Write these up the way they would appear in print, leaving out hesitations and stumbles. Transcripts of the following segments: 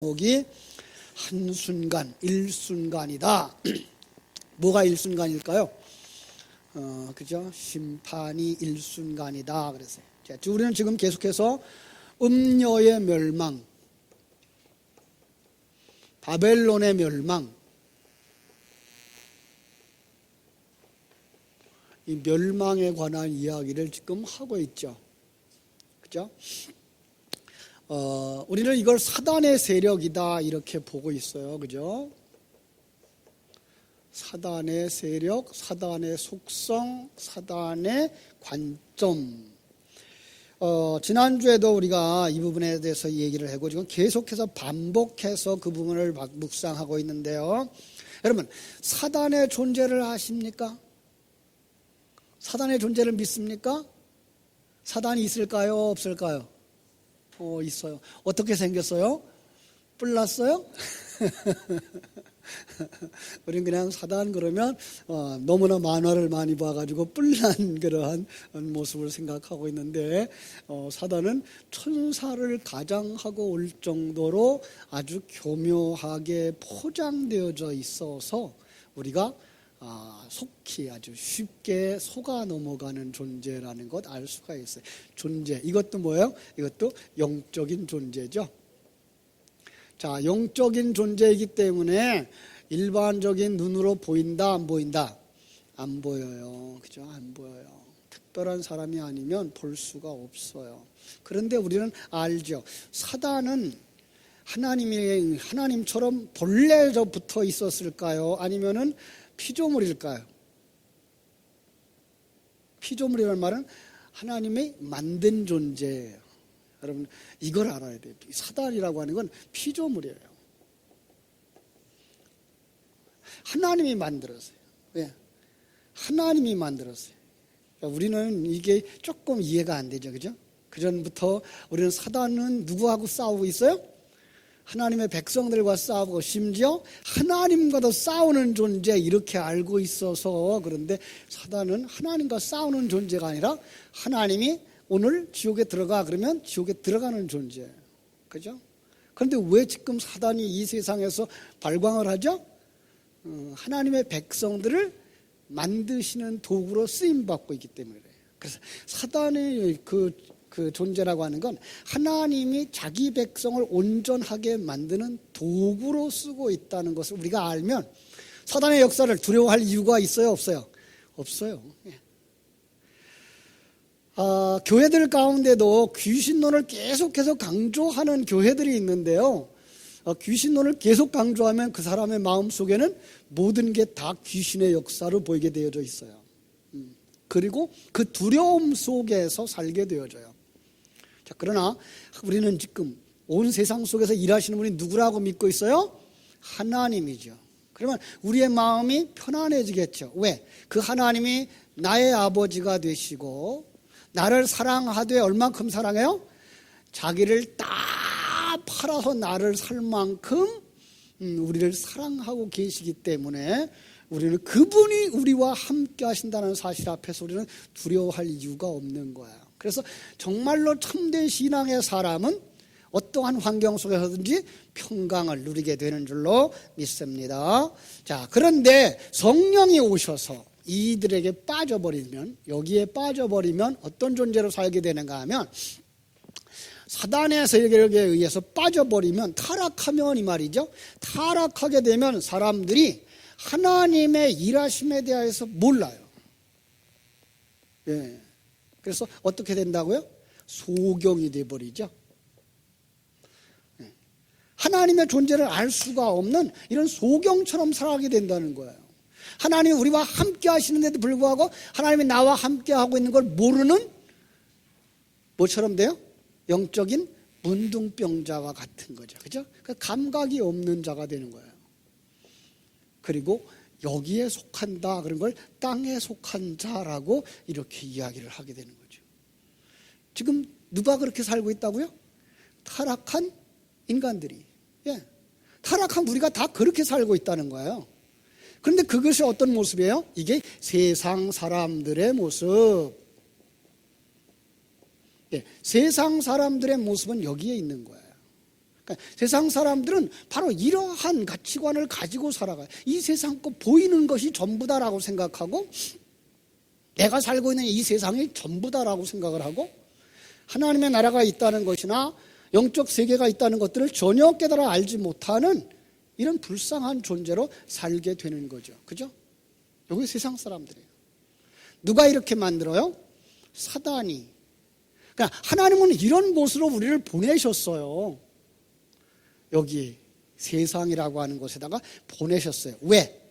제목이 한순간, 일순간이다. 뭐가 일순간일까요? 그죠? 심판이 일순간이다. 그랬어요. 자, 우리는 지금 계속해서 음녀의 멸망, 바벨론의 멸망, 이 멸망에 관한 이야기를 지금 하고 있죠. 그죠? 우리는 이걸 사단의 세력이다 이렇게 보고 있어요. 그죠? 사단의 세력, 사단의 속성, 사단의 관점. 지난주에도 우리가 이 부분에 대해서 얘기를 하고 지금 계속해서 반복해서 그 부분을 묵상하고 있는데요. 여러분, 사단의 존재를 아십니까? 사단의 존재를 믿습니까? 사단이 있을까요? 없을까요? 있어요. 어떻게 생겼어요? 뿔났어요? 우린 그냥 사단 그러면 너무나 만화를 많이 봐가지고 뿔난 그러한 모습을 생각하고 있는데 사단은 천사를 가장하고 올 정도로 아주 교묘하게 포장되어져 있어서 우리가 속히 아주 쉽게 속아 넘어가는 존재라는 것 알 수가 있어요. 존재, 이것도 뭐예요? 이것도 영적인 존재죠. 자, 영적인 존재이기 때문에 일반적인 눈으로 보인다, 안 보인다? 안 보여요. 그죠? 안 보여요. 특별한 사람이 아니면 볼 수가 없어요. 그런데 우리는 알죠. 사단은 하나님처럼 본래부터 있었을까요? 아니면은 피조물일까요? 피조물이라는 말은 하나님이 만든 존재예요. 여러분, 이걸 알아야 돼요. 사단이라고 하는 건 피조물이에요. 하나님이 만들었어요. 왜? 하나님이 만들었어요. 우리는 이게 조금 이해가 안 되죠. 그죠? 그전부터 우리는 사단은 누구하고 싸우고 있어요? 하나님의 백성들과 싸우고 심지어 하나님과도 싸우는 존재 이렇게 알고 있어서 그런데 사단은 하나님과 싸우는 존재가 아니라 하나님이 오늘 지옥에 들어가 그러면 지옥에 들어가는 존재예요. 그죠? 그런데 왜 지금 사단이 이 세상에서 발광을 하죠? 하나님의 백성들을 만드시는 도구로 쓰임받고 있기 때문에 그래요. 그래서 사단의 그 존재라고 하는 건 하나님이 자기 백성을 온전하게 만드는 도구로 쓰고 있다는 것을 우리가 알면 사단의 역사를 두려워할 이유가 있어요? 없어요? 없어요. 교회들 가운데도 귀신론을 계속해서 강조하는 교회들이 있는데요. 귀신론을 계속 강조하면 그 사람의 마음속에는 모든 게 다 귀신의 역사로 보이게 되어져 있어요. 그리고 그 두려움 속에서 살게 되어져요. 자, 그러나 우리는 지금 온 세상 속에서 일하시는 분이 누구라고 믿고 있어요? 하나님이죠. 그러면 우리의 마음이 편안해지겠죠. 왜? 그 하나님이 나의 아버지가 되시고 나를 사랑하되 얼만큼 사랑해요? 자기를 다 팔아서 나를 살 만큼 우리를 사랑하고 계시기 때문에 우리는 그분이 우리와 함께 하신다는 사실 앞에서 우리는 두려워할 이유가 없는 거예요. 그래서 정말로 참된 신앙의 사람은 어떠한 환경 속에서든지 평강을 누리게 되는 줄로 믿습니다. 자, 그런데 성령이 오셔서 이들에게 빠져버리면, 여기에 빠져버리면 어떤 존재로 살게 되는가 하면 사단의 세력에 의해서 빠져버리면 타락하면 이 말이죠. 타락하게 되면 사람들이 하나님의 일하심에 대해서 몰라요. 예. 그래서 어떻게 된다고요? 소경이 되어버리죠. 예. 하나님의 존재를 알 수가 없는 이런 소경처럼 살아가게 된다는 거예요. 하나님이 우리와 함께 하시는데도 불구하고 하나님이 나와 함께 하고 있는 걸 모르는 뭐처럼 돼요? 영적인 문둥병자와 같은 거죠. 그죠? 감각이 없는 자가 되는 거예요. 그리고 여기에 속한다 그런 걸 땅에 속한 자라고 이렇게 이야기를 하게 되는 거죠. 지금 누가 그렇게 살고 있다고요? 타락한 인간들이. 예. 타락한 우리가 다 그렇게 살고 있다는 거예요. 그런데 그것이 어떤 모습이에요? 이게 세상 사람들의 모습. 예. 세상 사람들의 모습은 여기에 있는 거예요. 그러니까 세상 사람들은 바로 이러한 가치관을 가지고 살아가요. 이 세상 거 보이는 것이 전부다라고 생각하고, 내가 살고 있는 이 세상이 전부다라고 생각을 하고, 하나님의 나라가 있다는 것이나 영적 세계가 있다는 것들을 전혀 깨달아 알지 못하는 이런 불쌍한 존재로 살게 되는 거죠. 그죠? 여기 세상 사람들이에요. 누가 이렇게 만들어요? 사단이. 그러니까 하나님은 이런 곳으로 우리를 보내셨어요. 여기 세상이라고 하는 곳에다가 보내셨어요. 왜?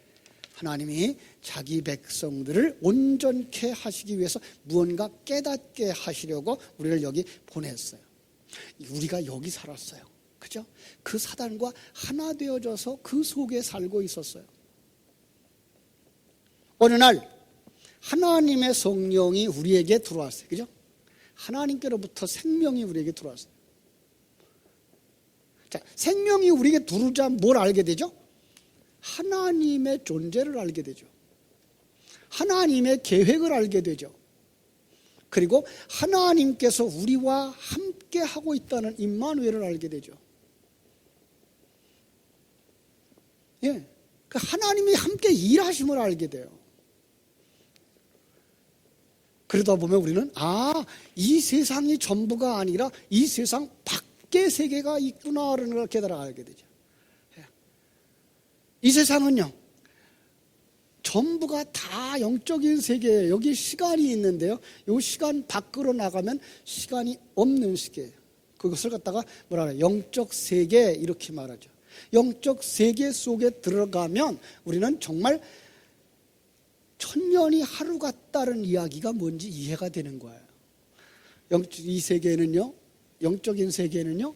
하나님이 자기 백성들을 온전케 하시기 위해서 무언가 깨닫게 하시려고 우리를 여기 보냈어요. 우리가 여기 살았어요. 그죠? 그 사단과 하나 되어져서 그 속에 살고 있었어요. 어느 날 하나님의 성령이 우리에게 들어왔어요. 그죠? 하나님께로부터 생명이 우리에게 들어왔어요. 자, 생명이 우리에게 들어오자 뭘 알게 되죠? 하나님의 존재를 알게 되죠. 하나님의 계획을 알게 되죠. 그리고 하나님께서 우리와 함께 하고 있다는 임마누엘을 알게 되죠. 예, 하나님이 함께 일하심을 알게 돼요. 그러다 보면 우리는 이 세상이 전부가 아니라 이 세상 밖의 세계가 있구나라는 걸 깨달아 알게 되죠. 이 세상은요, 전부가 다 영적인 세계예요. 여기 시간이 있는데요, 이 시간 밖으로 나가면 시간이 없는 시계예요. 그것을 갖다가 뭐라 그래요? 영적 세계 이렇게 말하죠. 영적 세계 속에 들어가면 우리는 정말 천년이 하루 같다는 이야기가 뭔지 이해가 되는 거예요. 이 세계는요, 영적인 세계는요,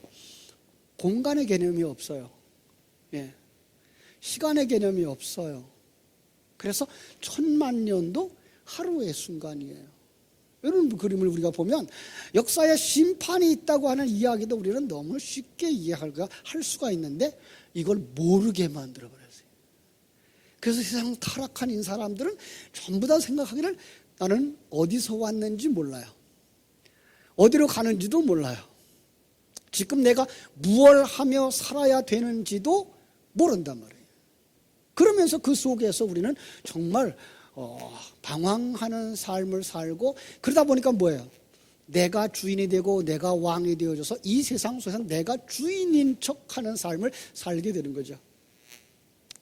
공간의 개념이 없어요. 예. 시간의 개념이 없어요. 그래서 1000만 년도 하루의 순간이에요. 이런 그림을 우리가 보면 역사에 심판이 있다고 하는 이야기도 우리는 너무 쉽게 이해할 수가 있는데 이걸 모르게 만들어버렸어요. 그래서 세상 타락한 사람들은 전부 다 생각하기를 나는 어디서 왔는지 몰라요. 어디로 가는지도 몰라요. 지금 내가 무엇을 하며 살아야 되는지도 모른단 말이에요. 그러면서 그 속에서 우리는 정말 방황하는 삶을 살고, 그러다 보니까 뭐예요? 내가 주인이 되고 내가 왕이 되어져서 이 세상 속에서 내가 주인인 척하는 삶을 살게 되는 거죠.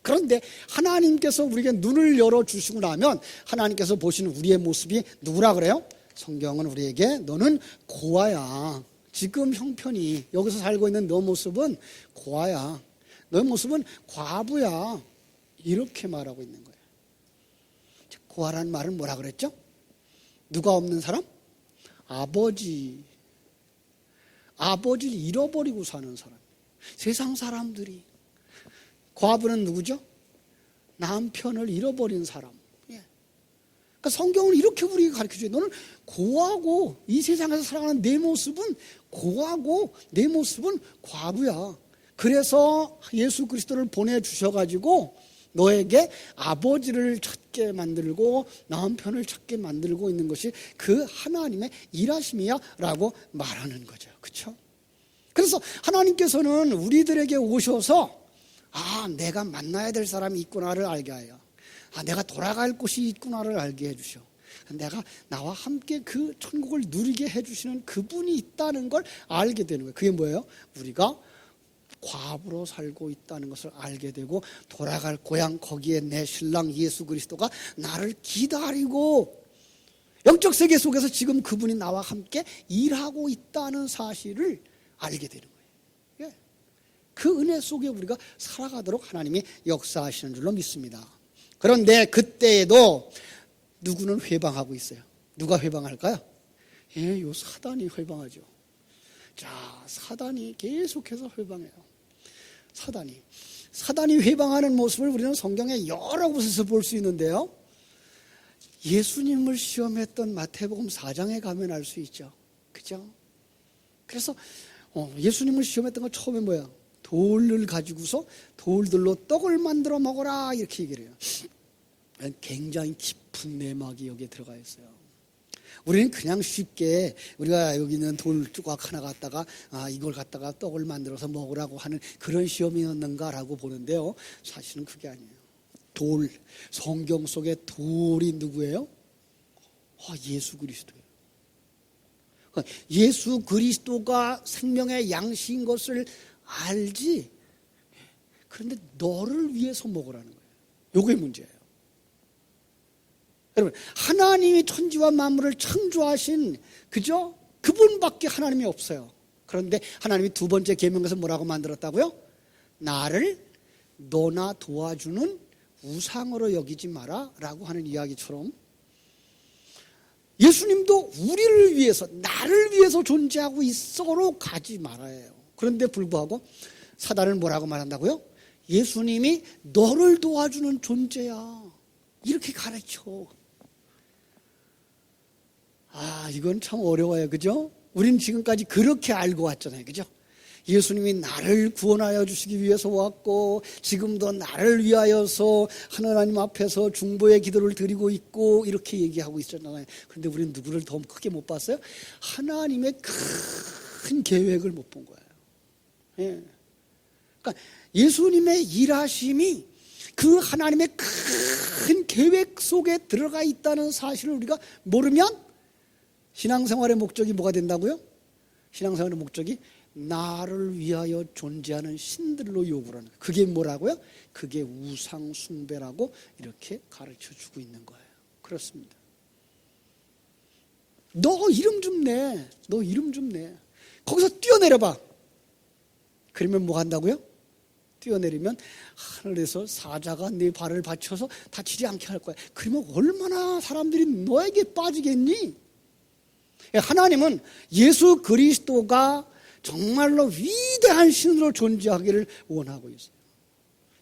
그런데 하나님께서 우리에게 눈을 열어주시고 나면 하나님께서 보시는 우리의 모습이 누구라 그래요? 성경은 우리에게 너는 고아야. 지금 형편이 여기서 살고 있는 너 모습은 고아야. 너의 모습은 과부야. 이렇게 말하고 있는 거예요. 고아라는 말은 뭐라 그랬죠? 누가 없는 사람? 아버지. 아버지를 잃어버리고 사는 사람. 세상 사람들이. 과부는 누구죠? 남편을 잃어버린 사람. 예. 그러니까 성경은 이렇게 우리에게 가르쳐줘요. 너는 고아고, 이 세상에서 살아가는 내 모습은 고아고, 내 모습은 과부야. 그래서 예수 그리스도를 보내주셔가지고 너에게 아버지를 찾게 만들고 남편을 찾게 만들고 있는 것이 그 하나님의 일하심이야 라고 말하는 거죠. 그렇죠? 그래서 하나님께서는 우리들에게 오셔서 내가 만나야 될 사람이 있구나를 알게 해요. 내가 돌아갈 곳이 있구나를 알게 해주셔. 나와 함께 그 천국을 누리게 해주시는 그분이 있다는 걸 알게 되는 거예요. 그게 뭐예요? 우리가 과부로 살고 있다는 것을 알게 되고, 돌아갈 고향 거기에 내 신랑 예수 그리스도가 나를 기다리고 영적 세계 속에서 지금 그분이 나와 함께 일하고 있다는 사실을 알게 되는 거예요. 예. 그 은혜 속에 우리가 살아가도록 하나님이 역사하시는 줄로 믿습니다. 그런데 그때에도 누구는 회방하고 있어요. 누가 회방할까요? 요 사단이 회방하죠. 자, 사단이 계속해서 회방해요. 사단이 회방하는 모습을 우리는 성경의 여러 곳에서 볼 수 있는데요, 예수님을 시험했던 마태복음 4장에 가면 알 수 있죠. 그죠? 그래서 예수님을 시험했던 건 처음에 뭐야? 돌을 가지고서 돌들로 떡을 만들어 먹어라 이렇게 얘기를 해요. 굉장히 깊은 내막이 여기에 들어가 있어요. 우리는 그냥 쉽게 우리가 여기 있는 돌 조각 하나 갖다가 이걸 갖다가 떡을 만들어서 먹으라고 하는 그런 시험이었는가라고 보는데요. 사실은 그게 아니에요. 돌, 성경 속에 돌이 누구예요? 예수 그리스도예요. 예수 그리스도가 생명의 양식인 것을 알지. 그런데 너를 위해서 먹으라는 거예요. 요게 문제예요. 여러분, 하나님이 천지와 만물을 창조하신 그죠? 그분밖에 하나님이 없어요. 그런데 하나님이 두 번째 계명에서 뭐라고 만들었다고요? 나를 너나 도와주는 우상으로 여기지 마라 라고 하는 이야기처럼 예수님도 우리를 위해서, 나를 위해서 존재하고 있어로 가지 말아야 해요. 그런데 불구하고 사단은 뭐라고 말한다고요? 예수님이 너를 도와주는 존재야, 이렇게 가르쳐. 이건 참 어려워요. 그죠? 우린 지금까지 그렇게 알고 왔잖아요. 그죠? 예수님이 나를 구원하여 주시기 위해서 왔고 지금도 나를 위하여서 하나님 앞에서 중보의 기도를 드리고 있고 이렇게 얘기하고 있었잖아요. 그런데 우리는 누구를 더 크게 못 봤어요? 하나님의 큰 계획을 못 본 거예요. 예. 그러니까 예수님의 일하심이 그 하나님의 큰 계획 속에 들어가 있다는 사실을 우리가 모르면 신앙생활의 목적이 뭐가 된다고요? 신앙생활의 목적이 나를 위하여 존재하는 신들로 요구를 하는 거예요. 그게 뭐라고요? 그게 우상 숭배라고 이렇게 가르쳐주고 있는 거예요. 그렇습니다. 너 이름 좀 내. 너 이름 좀 내. 거기서 뛰어내려봐. 그러면 뭐 한다고요? 뛰어내리면 하늘에서 사자가 네 발을 받쳐서 다치지 않게 할 거야. 그러면 얼마나 사람들이 너에게 빠지겠니? 하나님은 예수 그리스도가 정말로 위대한 신으로 존재하기를 원하고 있어요.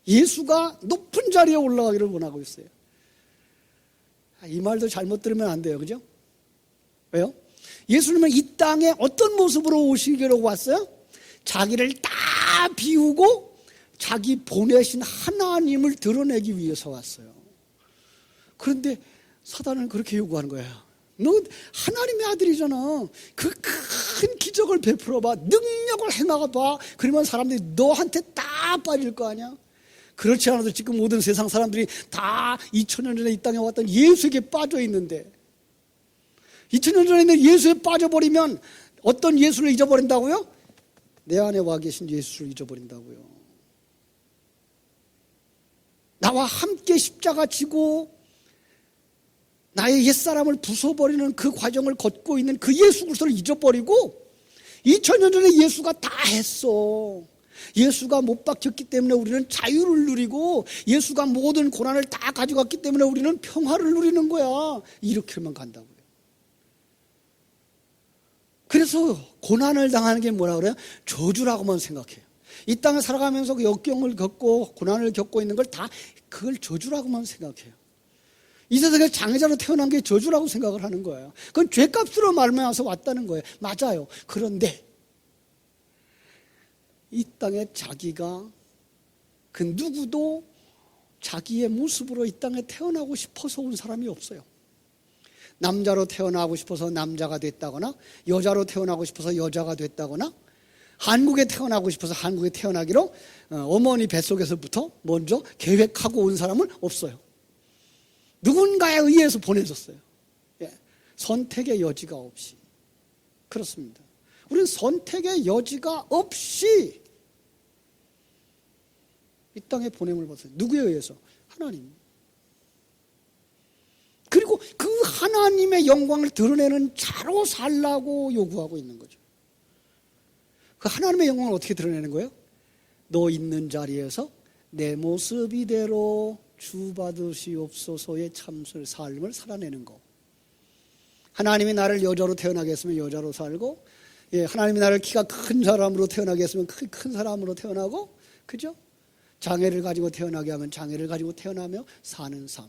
예수가 높은 자리에 올라가기를 원하고 있어요. 이 말도 잘못 들으면 안 돼요. 그죠? 왜요? 예수님은 이 땅에 어떤 모습으로 오시기로 왔어요? 자기를 다 비우고 자기 보내신 하나님을 드러내기 위해서 왔어요. 그런데 사단은 그렇게 요구하는 거예요. 너 하나님의 아들이잖아. 그 큰 기적을 베풀어봐. 능력을 행하봐. 그러면 사람들이 너한테 다 빠질 거 아니야. 그렇지 않아도 지금 모든 세상 사람들이 다 2000년 전에 이 땅에 왔던 예수에게 빠져 있는데 2000년 전에 있는 예수에 빠져버리면 어떤 예수를 잊어버린다고요? 내 안에 와 계신 예수를 잊어버린다고요. 나와 함께 십자가 지고 나의 옛사람을 부숴버리는 그 과정을 걷고 있는 그 예수 그리스도를 잊어버리고 2000년 전에 예수가 다 했어. 예수가 못 박혔기 때문에 우리는 자유를 누리고 예수가 모든 고난을 다 가져갔기 때문에 우리는 평화를 누리는 거야. 이렇게만 간다고요. 그래서 고난을 당하는 게 뭐라 그래요? 저주라고만 생각해요. 이 땅에 살아가면서 그 역경을 겪고 고난을 겪고 있는 걸 다 그걸 저주라고만 생각해요. 이 세상에 장애자로 태어난 게 저주라고 생각을 하는 거예요. 그건 죄값으로 말미암아서 왔다는 거예요. 맞아요. 그런데 이 땅에 자기가 그 누구도 자기의 모습으로 이 땅에 태어나고 싶어서 온 사람이 없어요. 남자로 태어나고 싶어서 남자가 됐다거나 여자로 태어나고 싶어서 여자가 됐다거나 한국에 태어나고 싶어서 한국에 태어나기로 어머니 뱃속에서부터 먼저 계획하고 온 사람은 없어요. 누군가에 의해서 보내졌어요. 선택의 여지가 없이. 그렇습니다. 우리는 선택의 여지가 없이 이 땅에 보냄을 받았어요. 누구에 의해서? 하나님. 그리고 그 하나님의 영광을 드러내는 자로 살라고 요구하고 있는 거죠. 그 하나님의 영광을 어떻게 드러내는 거예요? 너 있는 자리에서 내 모습 이대로 주받으시옵소서의 참설 삶을 살아내는 거. 하나님이 나를 여자로 태어나게 했으면 여자로 살고, 하나님이 나를 키가 큰 사람으로 태어나게 했으면 큰 사람으로 태어나고, 그죠? 장애를 가지고 태어나게 하면 장애를 가지고 태어나며 사는 삶.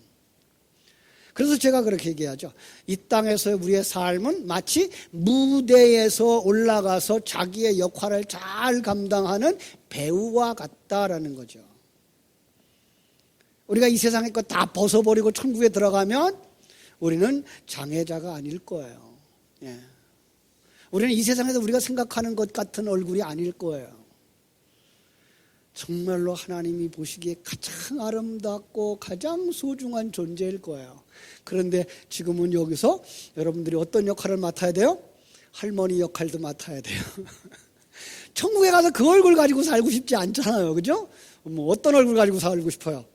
그래서 제가 그렇게 얘기하죠. 이 땅에서 우리의 삶은 마치 무대에서 올라가서 자기의 역할을 잘 감당하는 배우와 같다라는 거죠. 우리가 이 세상의 것 다 벗어버리고 천국에 들어가면 우리는 장애자가 아닐 거예요. 예. 우리는 이 세상에서 우리가 생각하는 것 같은 얼굴이 아닐 거예요. 정말로 하나님이 보시기에 가장 아름답고 가장 소중한 존재일 거예요. 그런데 지금은 여기서 여러분들이 어떤 역할을 맡아야 돼요? 할머니 역할도 맡아야 돼요. 천국에 가서 그 얼굴 가지고 살고 싶지 않잖아요. 그죠? 뭐 어떤 얼굴 가지고 살고 싶어요?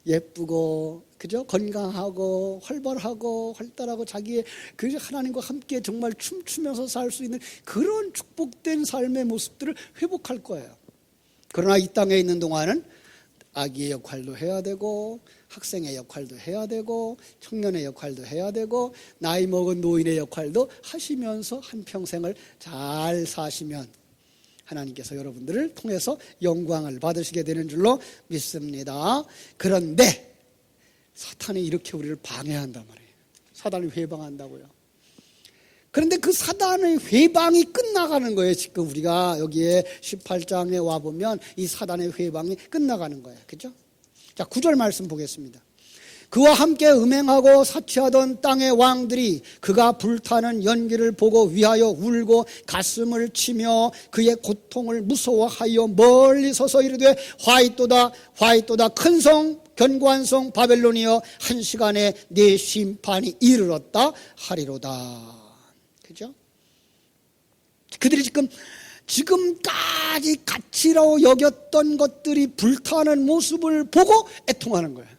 예쁘고, 그죠? 건강하고, 활발하고, 활달하고, 자기의 그 하나님과 함께 정말 춤추면서 살 수 있는 그런 축복된 삶의 모습들을 회복할 거예요. 그러나 이 땅에 있는 동안은 아기의 역할도 해야 되고, 학생의 역할도 해야 되고, 청년의 역할도 해야 되고, 나이 먹은 노인의 역할도 하시면서 한평생을 잘 사시면 하나님께서 여러분들을 통해서 영광을 받으시게 되는 줄로 믿습니다. 그런데 사탄이 이렇게 우리를 방해한단 말이에요. 사단이 회방한다고요. 그런데 그 사단의 회방이 끝나가는 거예요. 지금 우리가 여기에 18장에 와보면 이 사단의 회방이 끝나가는 거예요. 그죠? 자, 9절 말씀 보겠습니다. 그와 함께 음행하고 사치하던 땅의 왕들이 그가 불타는 연기를 보고 위하여 울고 가슴을 치며 그의 고통을 무서워하여 멀리 서서 이르되 화이또다 화이또다 큰 성 견고한 성 바벨론이여 한 시간에 네 심판이 이르렀다 하리로다. 그죠? 그들이 지금까지 가치라고 여겼던 것들이 불타는 모습을 보고 애통하는 거예요.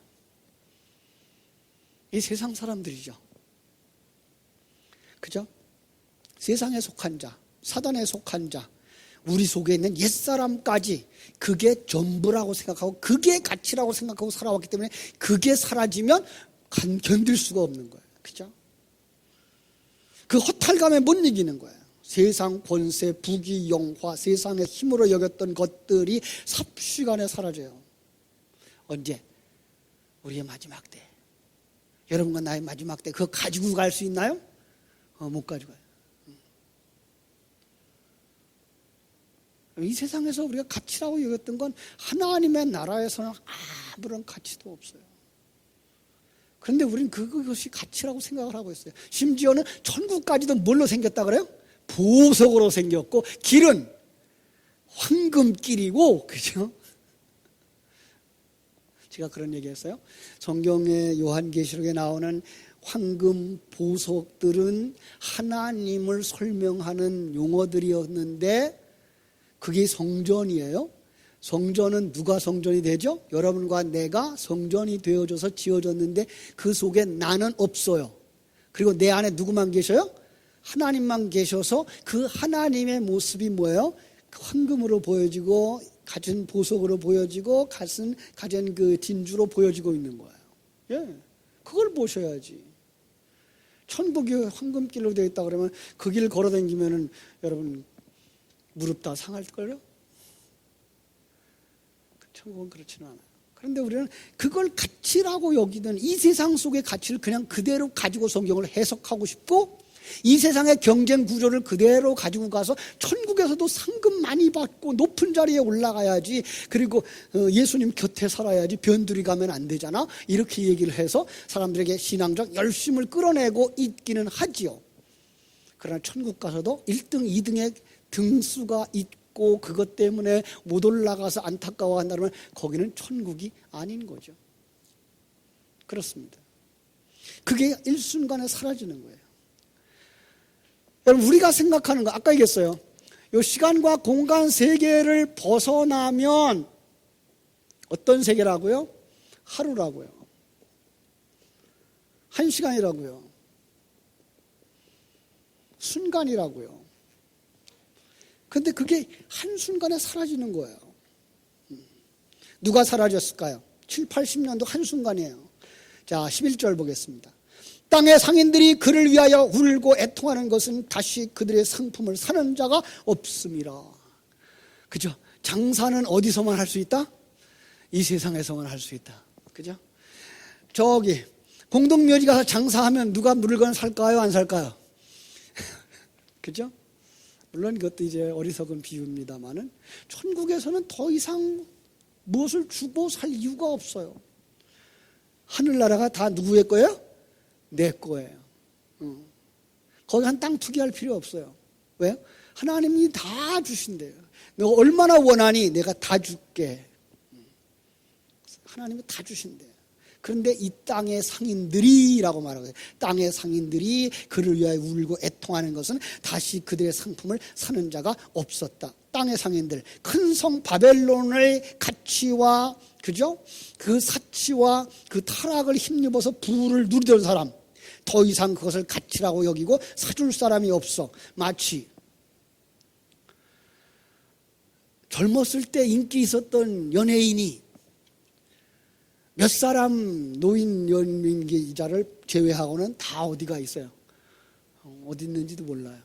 이 세상 사람들이죠. 그죠? 세상에 속한 자, 사단에 속한 자, 우리 속에 있는 옛사람까지 그게 전부라고 생각하고 그게 가치라고 생각하고 살아왔기 때문에 그게 사라지면 견딜 수가 없는 거예요. 그죠? 그 허탈감에 못 이기는 거예요. 세상 권세, 부귀, 영화, 세상의 힘으로 여겼던 것들이 삽시간에 사라져요. 언제? 우리의 마지막 때. 여러분과 나의 마지막 때 그거 가지고 갈 수 있나요? 못 가져가요. 이 세상에서 우리가 가치라고 여겼던 건 하나님의 나라에서는 아무런 가치도 없어요. 그런데 우리는 그것이 가치라고 생각을 하고 있어요. 심지어는 천국까지도 뭘로 생겼다 그래요? 보석으로 생겼고 길은 황금길이고, 그죠? 제가 그런 얘기했어요. 성경의 요한계시록에 나오는 황금 보석들은 하나님을 설명하는 용어들이었는데 그게 성전이에요. 성전은 누가 성전이 되죠? 여러분과 내가 성전이 되어져서 지어졌는데 그 속에 나는 없어요. 그리고 내 안에 누구만 계셔요? 하나님만 계셔서 그 하나님의 모습이 뭐예요? 황금으로 보여지고 가진 보석으로 보여지고 가진 그 진주로 보여지고 있는 거예요. 예, 그걸 보셔야지. 천국이 황금길로 되어 있다 그러면 그 길 걸어다니면은 여러분 무릎 다 상할걸요? 천국은 그렇지는 않아요. 그런데 우리는 그걸 가치라고 여기던 이 세상 속의 가치를 그냥 그대로 가지고 성경을 해석하고 싶고 이 세상의 경쟁 구조를 그대로 가지고 가서 천국에서도 상금 많이 받고 높은 자리에 올라가야지, 그리고 예수님 곁에 살아야지 변두리 가면 안 되잖아, 이렇게 얘기를 해서 사람들에게 신앙적 열심을 끌어내고 있기는 하지요. 그러나 천국 가서도 1등, 2등의 등수가 있고 그것 때문에 못 올라가서 안타까워한다면 거기는 천국이 아닌 거죠. 그렇습니다. 그게 일순간에 사라지는 거예요. 여러분, 우리가 생각하는 거 아까 얘기했어요. 이 시간과 공간 세계를 벗어나면 어떤 세계라고요? 하루라고요. 1시간이라고요. 순간이라고요. 그런데 그게 한순간에 사라지는 거예요. 누가 사라졌을까요? 7, 80년도 한순간이에요. 자, 11절 보겠습니다. 땅의 상인들이 그를 위하여 울고 애통하는 것은 다시 그들의 상품을 사는 자가 없음이라. 그죠? 장사는 어디서만 할 수 있다? 이 세상에서만 할 수 있다. 그죠? 저기 공동묘지 가서 장사하면 누가 물건 살까요? 안 살까요? 그죠? 물론 이것도 이제 어리석은 비유입니다만은 천국에서는 더 이상 무엇을 주고 살 이유가 없어요. 하늘나라가 다 누구의 거예요? 내 거예요. 거기 한 땅 투기할 필요 없어요. 왜요? 하나님이 다 주신대요. 너 얼마나 원하니 내가 다 줄게. 하나님이 다 주신대요. 그런데 이 땅의 상인들이라고 말하거든요. 땅의 상인들이 그를 위하여 울고 애통하는 것은 다시 그들의 상품을 사는 자가 없었다. 땅의 상인들, 큰 성 바벨론의 가치와 그죠? 그 사치와 그 타락을 힘입어서 부를 누리던 사람, 더 이상 그것을 가치라고 여기고 사줄 사람이 없어. 마치 젊었을 때 인기 있었던 연예인이 몇 사람 노인 연예인자를 제외하고는 다 어디가 있어요. 어디 있는지도 몰라요.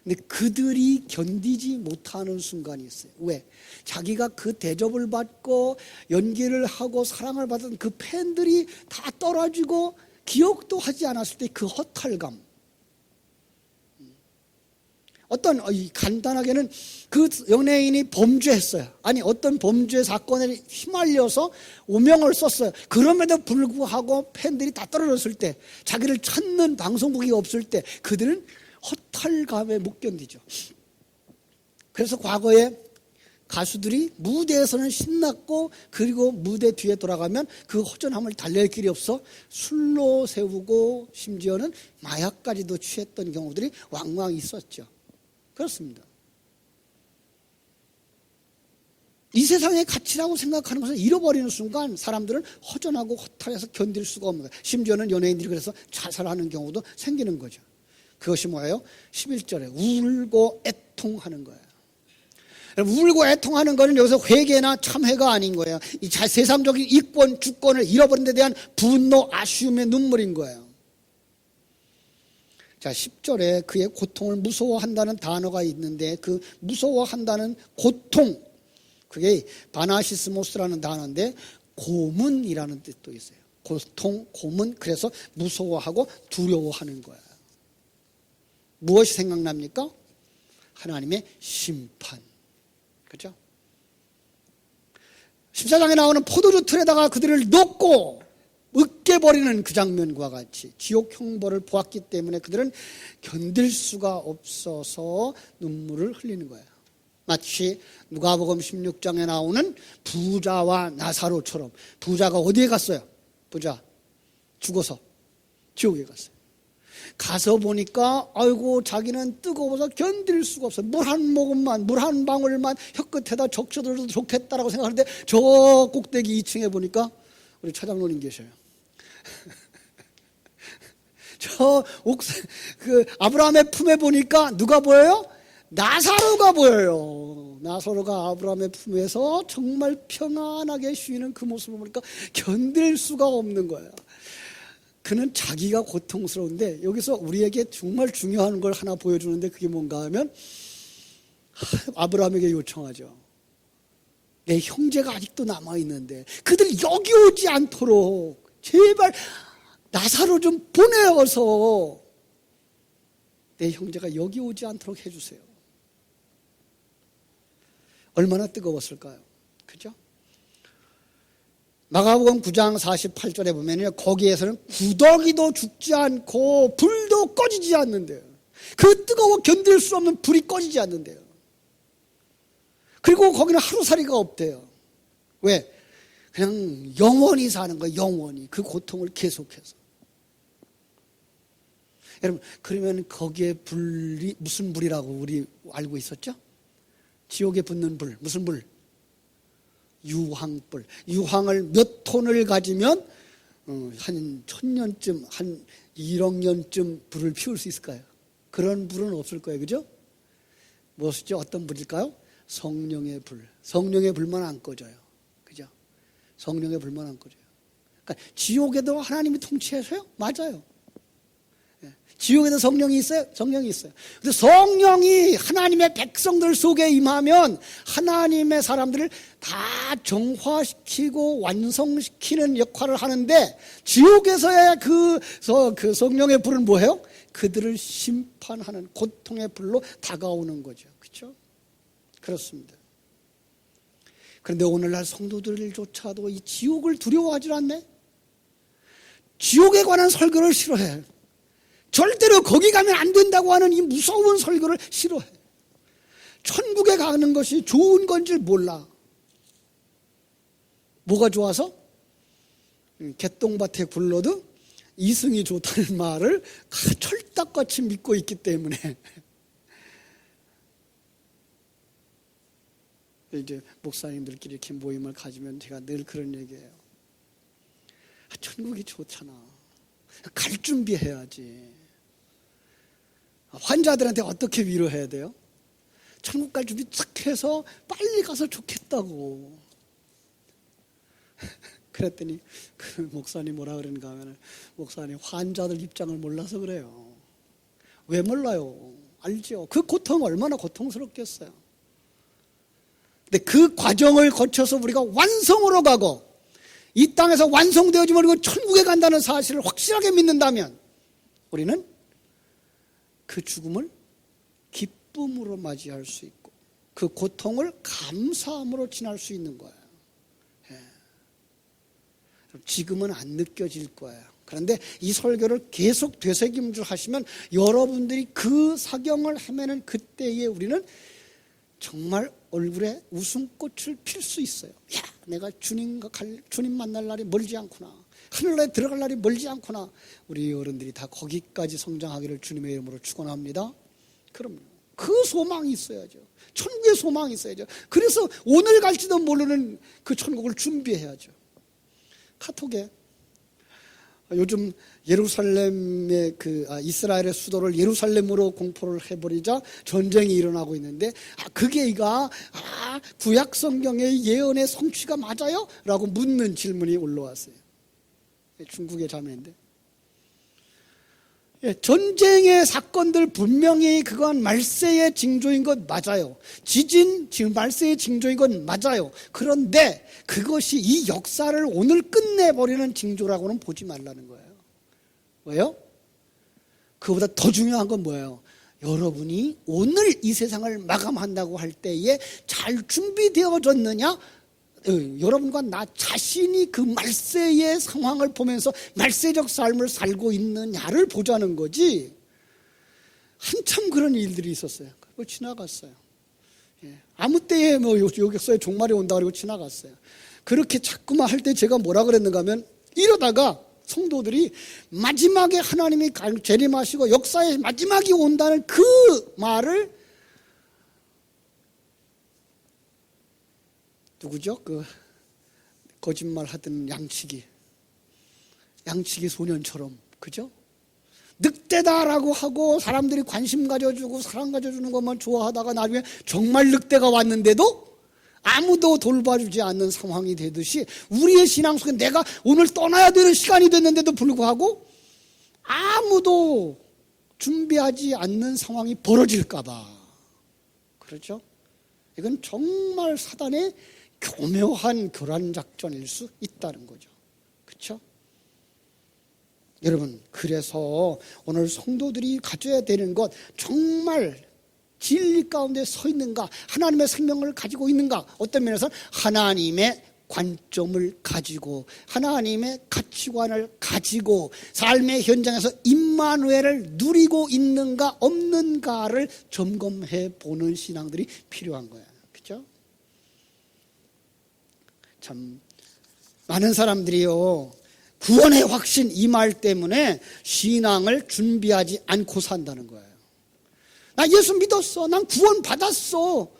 근데 그들이 견디지 못하는 순간이 있어요. 왜? 자기가 그 대접을 받고 연기를 하고 사랑을 받은 그 팬들이 다 떨어지고 기억도 하지 않았을 때 그 허탈감. 어떤 간단하게는 그 연예인이 범죄했어요. 아니 어떤 범죄 사건에 휘말려서 오명을 썼어요. 그럼에도 불구하고 팬들이 다 떨어졌을 때, 자기를 찾는 방송국이 없을 때 그들은 허탈감에 못 견디죠. 그래서 과거에 가수들이 무대에서는 신났고 그리고 무대 뒤에 돌아가면 그 허전함을 달랠 길이 없어 술로 세우고 심지어는 마약까지도 취했던 경우들이 왕왕 있었죠. 그렇습니다. 이 세상의 가치라고 생각하는 것을 잃어버리는 순간 사람들은 허전하고 허탈해서 견딜 수가 없는 거예요. 심지어는 연예인들이 그래서 자살하는 경우도 생기는 거죠. 그것이 뭐예요? 11절에 울고 애통하는 거예요. 울고 애통하는 것은 여기서 회개나 참회가 아닌 거예요. 이 세상적인 이권, 주권을 잃어버린 데 대한 분노, 아쉬움의 눈물인 거예요. 자, 10절에 그의 고통을 무서워한다는 단어가 있는데 그 무서워한다는 고통, 그게 바나시스모스라는 단어인데 고문이라는 뜻도 있어요. 고통, 고문, 그래서 무서워하고 두려워하는 거예요. 무엇이 생각납니까? 하나님의 심판. 그죠? 14장에 나오는 포도주 틀에다가 그들을 놓고 으깨버리는 그 장면과 같이 지옥 형벌을 보았기 때문에 그들은 견딜 수가 없어서 눈물을 흘리는 거예요. 마치 누가복음 16장에 나오는 부자와 나사로처럼. 부자가 어디에 갔어요? 부자 죽어서 지옥에 갔어요. 가서 보니까 아이고 자기는 뜨거워서 견딜 수가 없어요. 물 한 모금만, 물 한 방울만 혀끝에다 적셔도 좋겠다라고 생각하는데 저 꼭대기 2층에 보니까 우리 차장로님 계셔요. 그 아브라함의 품에 보니까 누가 보여요? 나사로가 보여요. 나사로가 아브라함의 품에서 정말 평안하게 쉬는 그 모습을 보니까 견딜 수가 없는 거예요. 그는 자기가 고통스러운데 여기서 우리에게 정말 중요한 걸 하나 보여주는데 그게 뭔가 하면 아브라함에게 요청하죠. 내 형제가 아직도 남아있는데 그들이 여기 오지 않도록 제발 나사로 좀 보내어서 내 형제가 여기 오지 않도록 해주세요. 얼마나 뜨거웠을까요? 그죠? 마가복음 9장 48절에 보면요, 거기에서는 구더기도 죽지 않고 불도 꺼지지 않는데요. 그 뜨거워 견딜 수 없는 불이 꺼지지 않는데요. 그리고 거기는 하루살이가 없대요. 왜? 그냥 영원히 사는 거예요. 영원히 그 고통을 계속해서. 여러분, 그러면 거기에 불이 무슨 불이라고 우리 알고 있었죠? 지옥에 붙는 불, 무슨 불? 유황불. 유황을 몇 톤을 가지면 한 1000년쯤, 한 1억 년쯤 불을 피울 수 있을까요? 그런 불은 없을 거예요. 그죠? 무엇이죠? 어떤 불일까요? 성령의 불. 성령의 불만 안 꺼져요. 그죠? 성령의 불만 안 꺼져요. 그러니까 지옥에도 하나님이 통치하세요? 맞아요. 지옥에도 성령이 있어요? 성령이 있어요. 근데 성령이 하나님의 백성들 속에 임하면 하나님의 사람들을 다 정화시키고 완성시키는 역할을 하는데 지옥에서의 그 성령의 불은 뭐예요? 그들을 심판하는 고통의 불로 다가오는 거죠. 그렇죠? 그렇습니다. 그런데 오늘날 성도들조차도 이 지옥을 두려워하지 않네? 지옥에 관한 설교를 싫어해. 절대로 거기 가면 안 된다고 하는 이 무서운 설교를 싫어해. 천국에 가는 것이 좋은 건지 몰라. 뭐가 좋아서? 개똥밭에 굴러도 이승이 좋다는 말을 철딱같이 믿고 있기 때문에 이제 목사님들끼리 이렇게 모임을 가지면 제가 늘 그런 얘기해요. 천국이 좋잖아. 갈 준비해야지. 환자들한테 어떻게 위로해야 돼요? 천국 갈 준비 딱 해서 빨리 가서 좋겠다고. 그랬더니 그 목사님 뭐라 그러는가 하면, 목사님 환자들 입장을 몰라서 그래요. 왜 몰라요? 알죠. 그 고통 얼마나 고통스럽겠어요. 근데 그 과정을 거쳐서 우리가 완성으로 가고 이 땅에서 완성되어지면 우리가 천국에 간다는 사실을 확실하게 믿는다면 우리는 그 죽음을 기쁨으로 맞이할 수 있고 그 고통을 감사함으로 지날 수 있는 거예요. 지금은 안 느껴질 거예요. 그런데 이 설교를 계속 되새김질 하시면 여러분들이 그 사경을 헤매는 그때에 우리는 정말 얼굴에 웃음꽃을 필 수 있어요. 야, 내가 주님 만날 날이 멀지 않구나. 하늘나라에 들어갈 날이 멀지 않구나. 우리 어른들이 다 거기까지 성장하기를 주님의 이름으로 축원합니다. 그럼요. 그 소망이 있어야죠. 천국의 소망이 있어야죠. 그래서 오늘 갈지도 모르는 그 천국을 준비해야죠. 카톡에 요즘 예루살렘의 이스라엘의 수도를 예루살렘으로 공포를 해버리자 전쟁이 일어나고 있는데 그게가 구약 성경의 예언의 성취가 맞아요? 라고 묻는 질문이 올라왔어요. 중국의 자매인데 전쟁의 사건들 분명히 그건 말세의 징조인 것 맞아요. 지금 말세의 징조인 건 맞아요. 그런데 그것이 이 역사를 오늘 끝내버리는 징조라고는 보지 말라는 거예요. 왜요? 그보다 더 중요한 건 뭐예요? 여러분이 오늘 이 세상을 마감한다고 할 때에 잘 준비되어졌느냐? 여러분과 나 자신이 그 말세의 상황을 보면서 말세적 삶을 살고 있느냐를 보자는 거지. 한참 그런 일들이 있었어요. 그리고 지나갔어요. 아무 때에 여기서의 종말이 온다 그러고 지나갔어요. 그렇게 자꾸만 할 때 제가 뭐라 그랬는가 하면, 이러다가 성도들이 마지막에 하나님이 재림하시고 역사의 마지막이 온다는 그 말을 누구죠? 그 거짓말 하던 양치기 소년처럼, 그죠? 늑대다라고 하고 사람들이 관심 가져주고 사랑 가져주는 것만 좋아하다가 나중에 정말 늑대가 왔는데도 아무도 돌봐주지 않는 상황이 되듯이 우리의 신앙 속에 내가 오늘 떠나야 되는 시간이 됐는데도 불구하고 아무도 준비하지 않는 상황이 벌어질까봐. 그렇죠? 이건 정말 사단의 교묘한 교란 작전일 수 있다는 거죠. 그렇죠? 여러분, 그래서 오늘 성도들이 가져야 되는 것, 정말 진리 가운데 서 있는가, 하나님의 생명을 가지고 있는가, 어떤 면에서 하나님의 관점을 가지고 하나님의 가치관을 가지고 삶의 현장에서 임마누엘을 누리고 있는가 없는가를 점검해 보는 신앙들이 필요한 거예요. 그렇죠? 참 많은 사람들이요, 구원의 확신 이 말 때문에 신앙을 준비하지 않고 산다는 거예요. 나 예수 믿었어. 난 구원 받았어.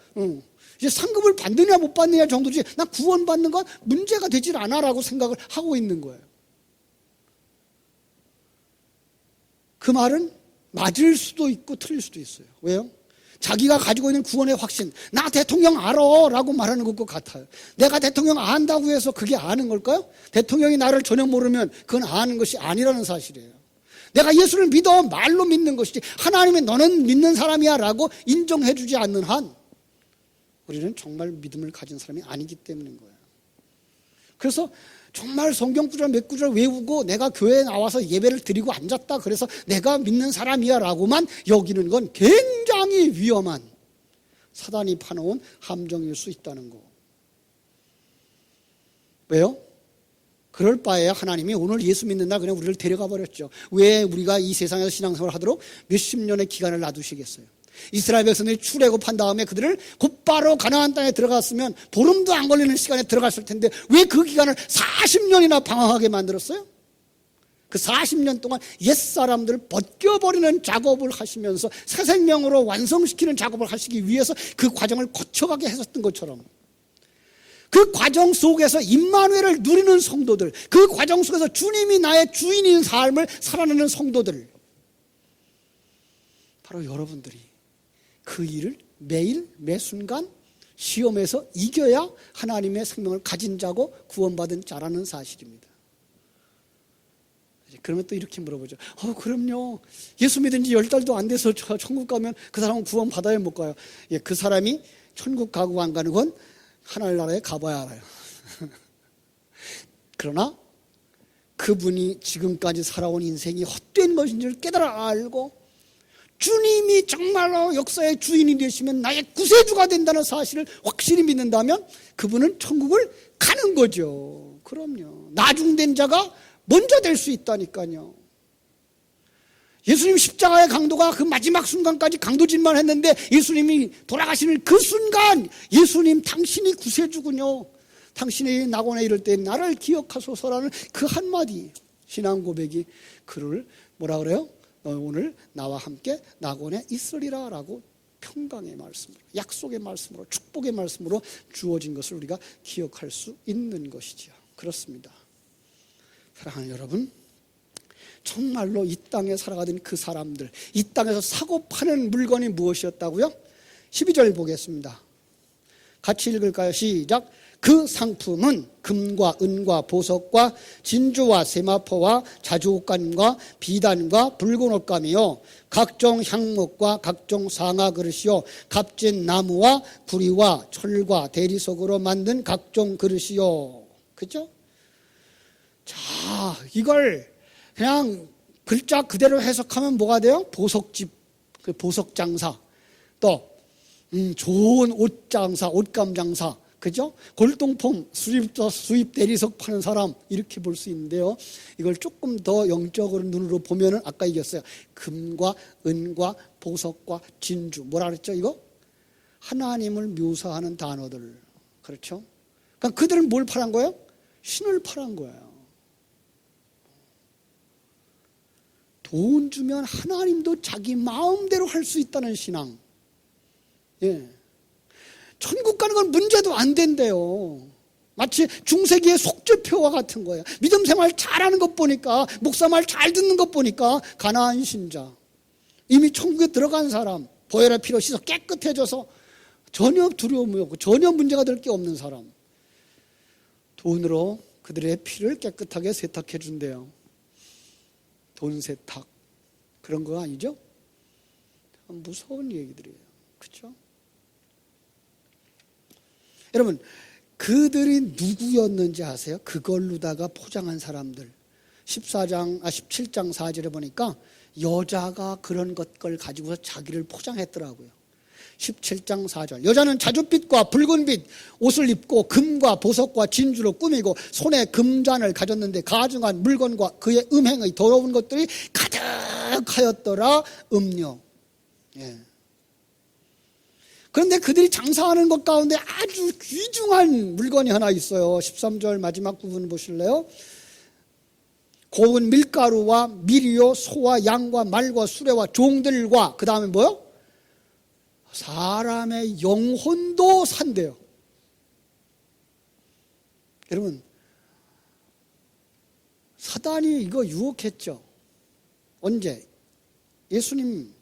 이제 상급을 받느냐 못 받느냐 정도지, 난 구원 받는 건 문제가 되질 않아라고 생각을 하고 있는 거예요. 그 말은 맞을 수도 있고 틀릴 수도 있어요. 왜요? 자기가 가지고 있는 구원의 확신, 나 대통령 알아 라고 말하는 것과 같아요. 내가 대통령 안다고 해서 그게 아는 걸까요? 대통령이 나를 전혀 모르면 그건 아는 것이 아니라는 사실이에요. 내가 예수를 믿어 말로 믿는 것이지 하나님이 너는 믿는 사람이야 라고 인정해 주지 않는 한 우리는 정말 믿음을 가진 사람이 아니기 때문인 거예요. 그래서 정말 성경 구절 몇 구절 외우고 내가 교회에 나와서 예배를 드리고 앉았다 그래서 내가 믿는 사람이야 라고만 여기는 건 굉장히 위험한 사단이 파놓은 함정일 수 있다는 거. 왜요? 그럴 바에 하나님이 오늘 예수 믿는 날 그냥 우리를 데려가 버렸죠. 왜 우리가 이 세상에서 신앙생활을 하도록 몇십 년의 기간을 놔두시겠어요? 이스라엘 백성들이 출애굽한 다음에 그들을 곧바로 가나안 땅에 들어갔으면 보름도 안 걸리는 시간에 들어갔을 텐데 왜 그 기간을 40년이나 방황하게 만들었어요? 그 40년 동안 옛사람들을 벗겨버리는 작업을 하시면서 새 생명으로 완성시키는 작업을 하시기 위해서 그 과정을 거쳐가게 했었던 것처럼, 그 과정 속에서 임마누엘을 누리는 성도들, 그 과정 속에서 주님이 나의 주인인 삶을 살아내는 성도들, 바로 여러분들이 그 일을 매일 매순간 시험에서 이겨야 하나님의 생명을 가진 자고 구원받은 자라는 사실입니다. 그러면 또 이렇게 물어보죠. 그럼요. 예수 믿은 지 10달도 안 돼서 천국 가면 그 사람은 구원 받아야 못 가요. 예, 그 사람이 천국 가고 안 가는 건 하늘나라에 가봐야 알아요. 그러나 그분이 지금까지 살아온 인생이 헛된 것인지를 깨달아 알고 주님이 정말로 역사의 주인이 되시면 나의 구세주가 된다는 사실을 확실히 믿는다면 그분은 천국을 가는 거죠. 그럼요. 나중된 자가 먼저 될 수 있다니까요. 예수님 십자가의 강도가 그 마지막 순간까지 강도질만 했는데 예수님이 돌아가시는 그 순간 예수님 당신이 구세주군요. 당신이 낙원에 이를 때 나를 기억하소서라는 그 한마디 신앙 고백이 그를 뭐라 그래요? 너 오늘 나와 함께 낙원에 있으리라 라고 평강의 말씀으로, 약속의 말씀으로, 축복의 말씀으로 주어진 것을 우리가 기억할 수 있는 것이지요. 그렇습니다. 사랑하는 여러분, 정말로 이 땅에 살아가던 그 사람들, 이 땅에서 사고 파는 물건이 무엇이었다고요? 12절 보겠습니다. 같이 읽을까요? 시작. 그 상품은 금과 은과 보석과 진주와 세마포와 자주옷감과 비단과 붉은 옷감이요 각종 향목과 각종 상아 그릇이요 값진 나무와 구리와 철과 대리석으로 만든 각종 그릇이요. 그죠? 자, 이걸 그냥 글자 그대로 해석하면 뭐가 돼요? 보석집, 그 보석 장사, 또 좋은 옷 장사, 옷감 장사, 그죠? 골동품 수입 대리석 파는 사람, 이렇게 볼 수 있는데요. 이걸 조금 더 영적으로 눈으로 보면은 아까 얘기했어요. 금과 은과 보석과 진주, 뭐라 그랬죠? 이거 하나님을 묘사하는 단어들, 그렇죠? 그러니까 그들은 뭘 팔은 거예요? 신을 팔은 거예요. 돈 주면 하나님도 자기 마음대로 할 수 있다는 신앙. 예. 천국 가는 건 문제도 안 된대요. 마치 중세기의 속죄표와 같은 거예요. 믿음 생활 잘하는 것 보니까, 목사 말 잘 듣는 것 보니까 가나안 신자, 이미 천국에 들어간 사람, 보혈의 피로 씻어 깨끗해져서 전혀 두려움이 없고 전혀 문제가 될 게 없는 사람, 돈으로 그들의 피를 깨끗하게 세탁해 준대요. 돈 세탁, 그런 거 아니죠? 무서운 얘기들이에요. 그렇죠? 여러분, 그들이 누구였는지 아세요? 그걸로다가 포장한 사람들. 17장 4절에 보니까 여자가 그런 것걸 가지고서 자기를 포장했더라고요. 17장 4절. 여자는 자줏빛과 붉은빛 옷을 입고 금과 보석과 진주로 꾸미고 손에 금잔을 가졌는데 가증한 물건과 그의 음행의 더러운 것들이 가득하였더라. 음료. 예. 그런데 그들이 장사하는 것 가운데 아주 귀중한 물건이 하나 있어요. 13절 마지막 부분 보실래요? 고운 밀가루와 밀이요 소와 양과 말과 수레와 종들과 그 다음에 뭐요? 사람의 영혼도 산대요. 여러분, 사단이 이거 유혹했죠. 언제? 예수님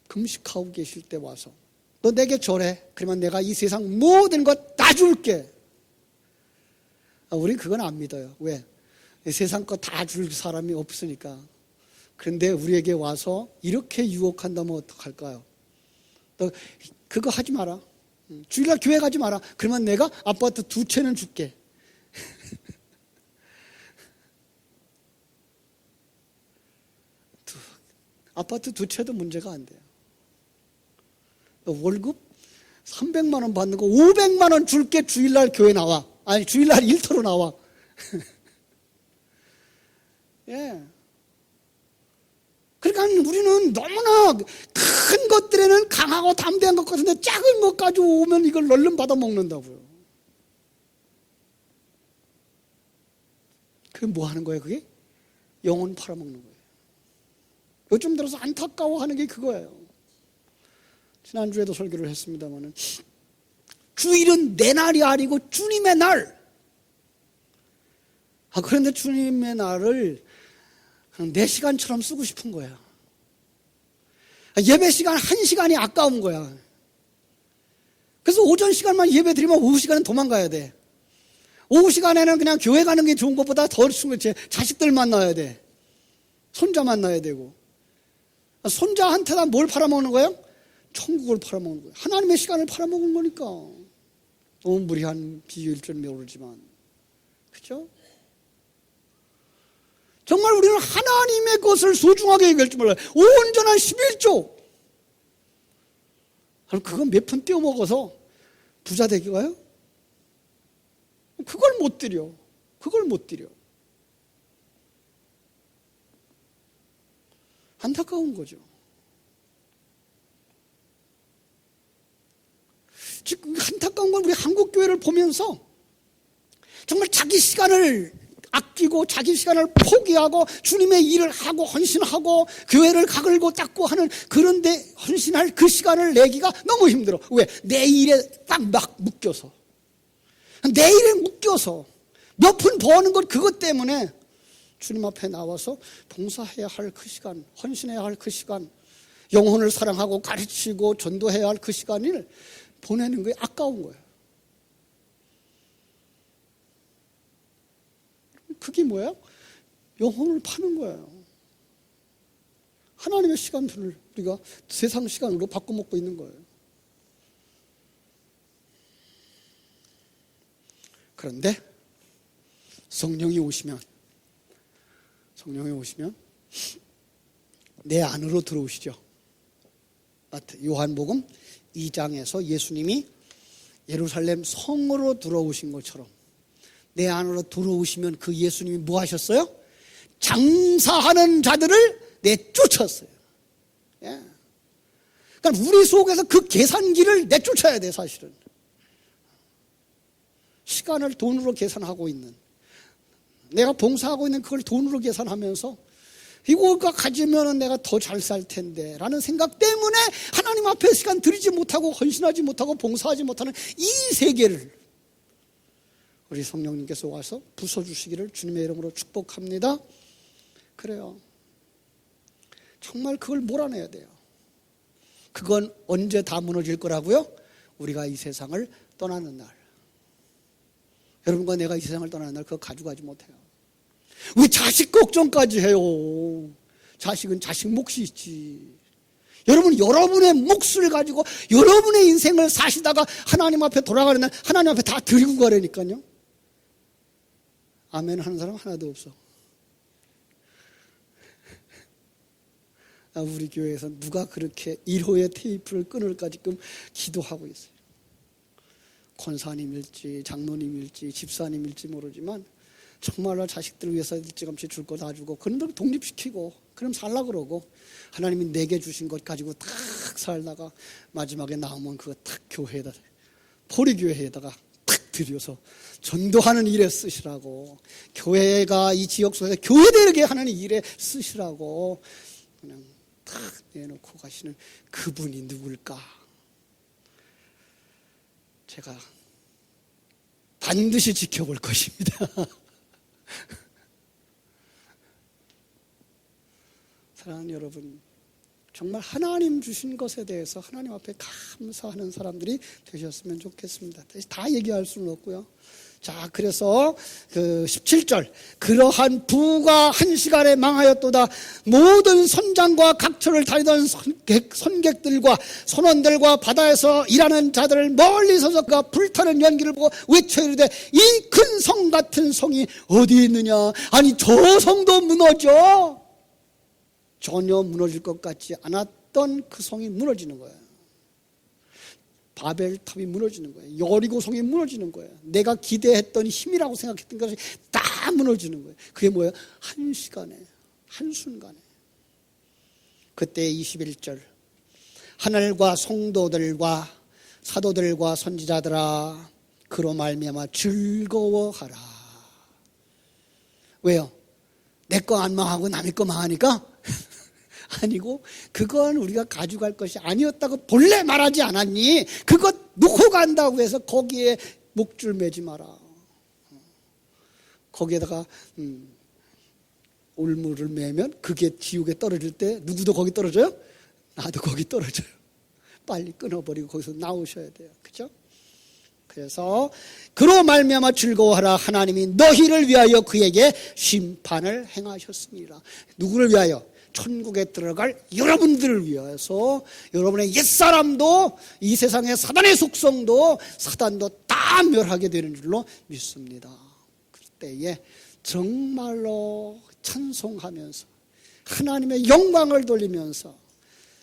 금식하고 계실 때 와서 너 내게 절해. 그러면 내가 이 세상 모든 것 다 줄게. 우린 그건 안 믿어요. 왜? 세상 거 다 줄 사람이 없으니까. 그런데 우리에게 와서 이렇게 유혹한다면 어떡할까요? 너 그거 하지 마라. 주일날 교회 가지 마라. 그러면 내가 아파트 2채는 줄게. 아파트 2채도 문제가 안 돼요. 너 월급 300만 원 받는 거 500만 원 줄게. 주일날 교회 나와. 아니, 주일날 일터로 나와. 예. 그러니까 우리는 너무나 큰 것들에는 강하고 담대한 것 같은데 작은 것 가지고 오면 이걸 얼른 받아 먹는다고요. 그게 뭐 하는 거예요, 그게? 영혼 팔아먹는 거예요. 요즘 들어서 안타까워하는 게 그거예요. 지난주에도 설교를 했습니다마는 주일은 내 날이 아니고 주님의 날. 그런데 주님의 날을 그냥 내 시간처럼 쓰고 싶은 거야. 예배 시간 1시간이 아까운 거야. 그래서 오전 시간만 예배 드리면 오후 시간은 도망가야 돼. 오후 시간에는 그냥 교회 가는 게 좋은 것보다 더 자식들 만나야 돼. 손자 만나야 되고. 손자한테다 뭘 팔아먹는 거예요? 천국을 팔아먹는 거예요. 하나님의 시간을 팔아먹은 거니까. 너무 무리한 비유일 줄 모르지만. 그죠? 정말 우리는 하나님의 것을 소중하게 여길 줄 몰라요. 온전한 11조. 그럼 그거 몇 푼 떼어 먹어서 부자 되기가요? 그걸 못 드려. 그걸 못 드려. 안타까운 거죠. 지금 안타까운 건 우리 한국 교회를 보면서 정말 자기 시간을 아끼고 자기 시간을 포기하고 주님의 일을 하고 헌신하고 교회를 가글고 닦고 하는 그런데 헌신할 그 시간을 내기가 너무 힘들어. 왜? 내 일에 딱 막 묶여서. 내 일에 묶여서 몇 푼 버는 것 그것 때문에 주님 앞에 나와서 봉사해야 할 그 시간, 헌신해야 할 그 시간, 영혼을 사랑하고 가르치고 전도해야 할 그 시간을 보내는 게 아까운 거예요. 그게 뭐예요? 영혼을 파는 거예요. 하나님의 시간들을 우리가 세상 시간으로 바꿔먹고 있는 거예요. 그런데 성령이 오시면 내 안으로 들어오시죠. 요한복음 2장에서 예수님이 예루살렘 성으로 들어오신 것처럼 내 안으로 들어오시면 그 예수님이 뭐 하셨어요? 장사하는 자들을 내쫓았어요. 예. 그러니까 우리 속에서 그 계산기를 내쫓아야 돼, 사실은. 시간을 돈으로 계산하고 있는, 내가 봉사하고 있는 그걸 돈으로 계산하면서 이거가 가지면 내가 더 잘 살 텐데 라는 생각 때문에 하나님 앞에 시간 들이지 못하고 헌신하지 못하고 봉사하지 못하는 이 세계를 우리 성령님께서 와서 부숴주시기를 주님의 이름으로 축복합니다. 그래요. 정말 그걸 몰아내야 돼요. 그건 언제 다 무너질 거라고요? 우리가 이 세상을 떠나는 날. 여러분과 내가 이 세상을 떠나는 날 그거 가져가지 못해요. 왜 자식 걱정까지 해요? 자식은 자식 몫이 있지. 여러분, 여러분의 몫을 가지고 여러분의 인생을 사시다가 하나님 앞에 돌아가는 날 하나님 앞에 다 드리고 가라니까요. 아멘 하는 사람 하나도 없어. 우리 교회에서 누가 그렇게 1호의 테이프를 끊을까 지금 기도하고 있어요. 권사님일지 장로님일지 집사님일지 모르지만 정말로 자식들을 위해서 일찌감치 줄 거 다 주고 그런 걸 독립시키고 그럼 살라 그러고 하나님이 내게 주신 것 가지고 탁 살다가 마지막에 남으면 그거 탁 교회에다 포리교회에다가 탁 들여서 전도하는 일에 쓰시라고, 교회가 이 지역 속에서 교회되게 하는 일에 쓰시라고 그냥 탁 내놓고 가시는 그분이 누굴까? 제가 반드시 지켜볼 것입니다. 사랑하는 여러분, 정말 하나님 주신 것에 대해서 하나님 앞에 감사하는 사람들이 되셨으면 좋겠습니다. 다 얘기할 수는 없고요. 자, 그래서 그 17절, 그러한 부가 한 시간에 망하였도다. 모든 선장과 각처를 다니던 선객들과 선원들과 바다에서 일하는 자들을 멀리 서서 그가 불타는 연기를 보고 외쳐 이르되 이 큰 성 같은 성이 어디 있느냐? 아니, 저 성도 무너져. 전혀 무너질 것 같지 않았던 그 성이 무너지는 거예요. 바벨탑이 무너지는 거예요. 여리고성이 무너지는 거예요. 내가 기대했던 힘이라고 생각했던 것이 다 무너지는 거예요. 그게 뭐예요? 한시간에, 한순간에. 그때 21절 하늘과 성도들과 사도들과 선지자들아 그로 말미암아 즐거워하라. 왜요? 내 거 안 망하고 남의 거 망하니까? 아니고 그건 우리가 가져갈 것이 아니었다고 본래 말하지 않았니? 그것 놓고 간다고 해서 거기에 목줄 매지 마라. 거기에다가 올무를 매면 그게 지옥에 떨어질 때 누구도 거기 떨어져요? 나도 거기 떨어져요. 빨리 끊어버리고 거기서 나오셔야 돼요. 그죠? 그래서 그로 말미암아 즐거워하라. 하나님이 너희를 위하여 그에게 심판을 행하셨습니다. 누구를 위하여? 천국에 들어갈 여러분들을 위해서 여러분의 옛사람도 이 세상의 사단의 속성도 사단도 다 멸하게 되는 줄로 믿습니다. 그때에 정말로 찬송하면서 하나님의 영광을 돌리면서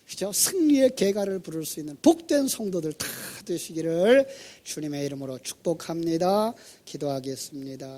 그죠? 승리의 개가를 부를 수 있는 복된 성도들 다 되시기를 주님의 이름으로 축복합니다. 기도하겠습니다.